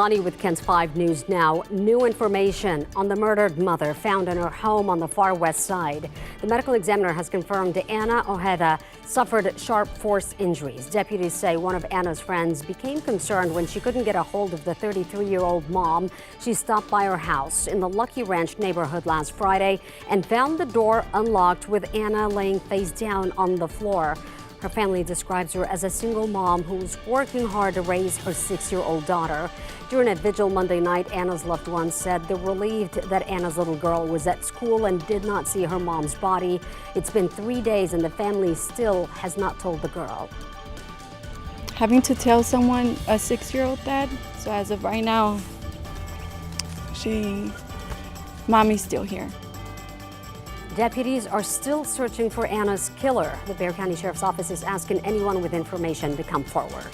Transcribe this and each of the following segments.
Bonnie with KENS 5 News Now. New information on the murdered mother found in her home on the far west side. The medical examiner has confirmed Anna Ojeda suffered sharp force injuries. Deputies say one of Anna's friends became concerned when she couldn't get a hold of the 33-year-old mom. She stopped by her house in the Lucky Ranch neighborhood last Friday and found the door unlocked with Anna laying face down on the floor. Her family describes her as a single mom who was working hard to raise her 6-year-old daughter. During a vigil Monday night, Anna's loved ones said they're relieved that Anna's little girl was at school and did not see her mom's body. It's been 3 days and the family still has not told the girl. Having to tell someone, a 6-year-old that, so as of right now, mommy's still here. Deputies are still searching for Anna's killer. The Bexar County Sheriff's Office is asking anyone with information to come forward.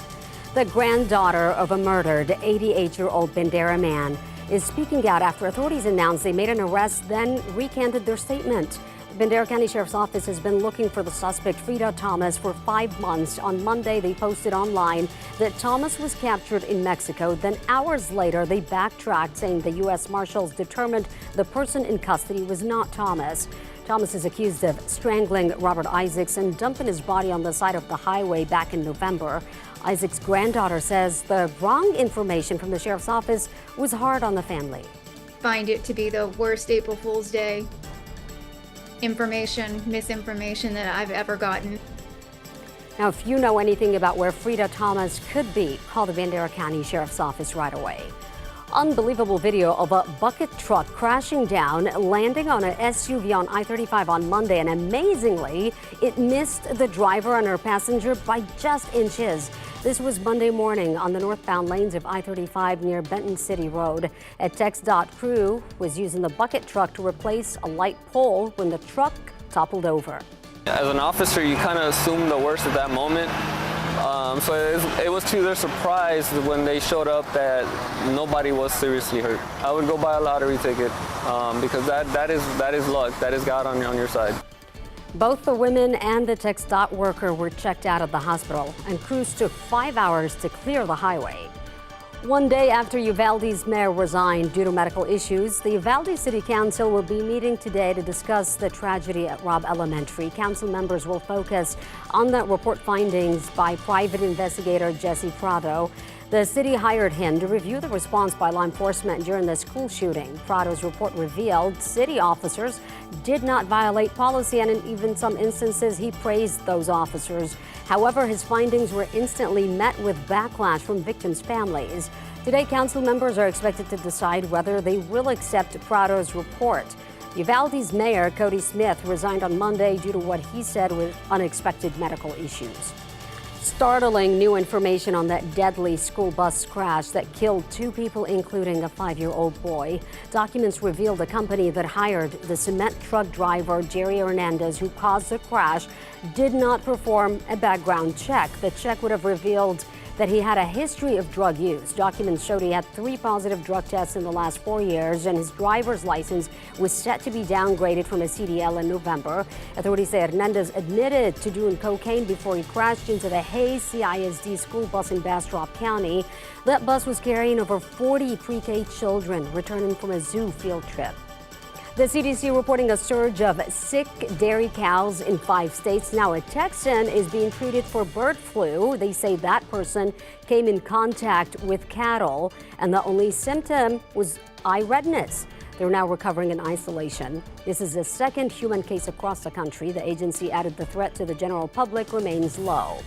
The granddaughter of a murdered 88-year-old Bandera man is speaking out after authorities announced they made an arrest, then recanted their statement. The Bexar County Sheriff's Office has been looking for the suspect, Frida Thomas, for 5 months. On Monday, they posted online that Thomas was captured in Mexico. Then hours later, they backtracked, saying the U.S. Marshals determined the person in custody was not Thomas. Thomas is accused of strangling Robert Isaacs and dumping his body on the side of the highway back in November. Isaacs' granddaughter says the wrong information from the sheriff's office was hard on the family. Find it to be the worst April Fool's Day misinformation that I've ever gotten. Now, if you know anything about where Frida Thomas could be, call the Bandera County Sheriff's Office right away. Unbelievable video of a bucket truck crashing down, landing on an SUV on I-35 on Monday, and amazingly, it missed the driver and her passenger by just inches. This was Monday morning on the northbound lanes of I-35 near Benton City Road. A TxDOT crew was using the bucket truck to replace a light pole when the truck toppled over. As an officer, you kind of assume the worst at that moment. So it was to their surprise when they showed up that nobody was seriously hurt. I would go buy a lottery ticket because that is luck. That is God on your side. Both the women and the TxDOT worker were checked out of the hospital, and crews took 5 hours to clear the highway. One day after Uvalde's mayor resigned due to medical issues, the Uvalde City Council will be meeting today to discuss the tragedy at Robb Elementary. Council members will focus on the report findings by private investigator Jesse Prado. The city hired him to review the response by law enforcement during the school shooting. Prado's report revealed city officers did not violate policy, and in even some instances, he praised those officers. However, his findings were instantly met with backlash from victims' families. Today, council members are expected to decide whether they will accept Prado's report. Uvalde's mayor, Cody Smith, resigned on Monday due to what he said were unexpected medical issues. Startling new information on that deadly school bus crash that killed 2 people, including a 5-year-old boy. Documents reveal the company that hired the cement truck driver, Jerry Hernandez, who caused the crash, did not perform a background check. The check would have revealed that he had a history of drug use. Documents showed he had 3 positive drug tests in the last 4 years, and his driver's license was set to be downgraded from a CDL in November. Authorities say Hernandez admitted to doing cocaine before he crashed into the Hayes CISD school bus in Bastrop County. That bus was carrying over 40 pre-K children returning from a zoo field trip. The CDC reporting a surge of sick dairy cows in 5 states. Now a Texan is being treated for bird flu. They say that person came in contact with cattle, and the only symptom was eye redness. They're now recovering in isolation. This is the 2nd human case across the country. The agency added the threat to the general public remains low.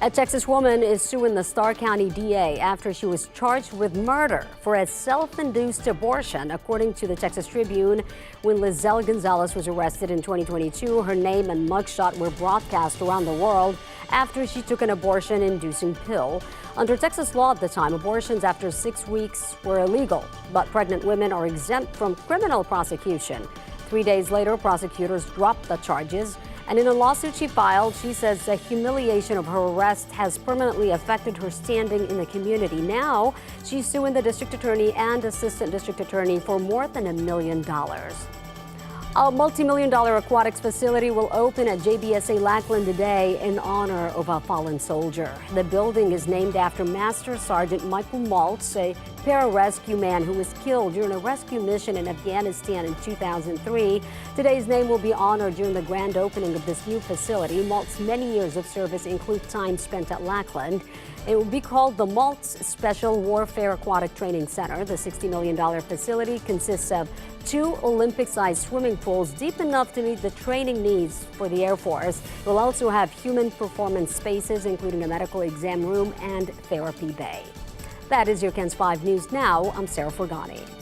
A Texas woman is suing the Starr County DA after she was charged with murder for a self-induced abortion. According to the Texas Tribune, when Lizelle Gonzalez was arrested in 2022, her name and mugshot were broadcast around the world after she took an abortion-inducing pill. Under Texas law at the time, abortions after 6 weeks were illegal, but pregnant women are exempt from criminal prosecution. 3 days later, prosecutors dropped the charges. And in a lawsuit she filed, she says the humiliation of her arrest has permanently affected her standing in the community. Now, she's suing the district attorney and assistant district attorney for more than $1 million. A multi-million-dollar aquatics facility will open at JBSA Lackland today in honor of a fallen soldier. The building is named after Master Sergeant Michael Maltz, a pararescue man who was killed during a rescue mission in Afghanistan in 2003. Today's name will be honored during the grand opening of this new facility. Maltz's many years of service include time spent at Lackland. It will be called the Maltz Special Warfare Aquatic Training Center. The $60 million facility consists of 2 Olympic-sized swimming pools deep enough to meet the training needs for the Air Force. It will also have human performance spaces, including a medical exam room and therapy bay. That is your KENS 5 News Now. I'm Sarah Forgani.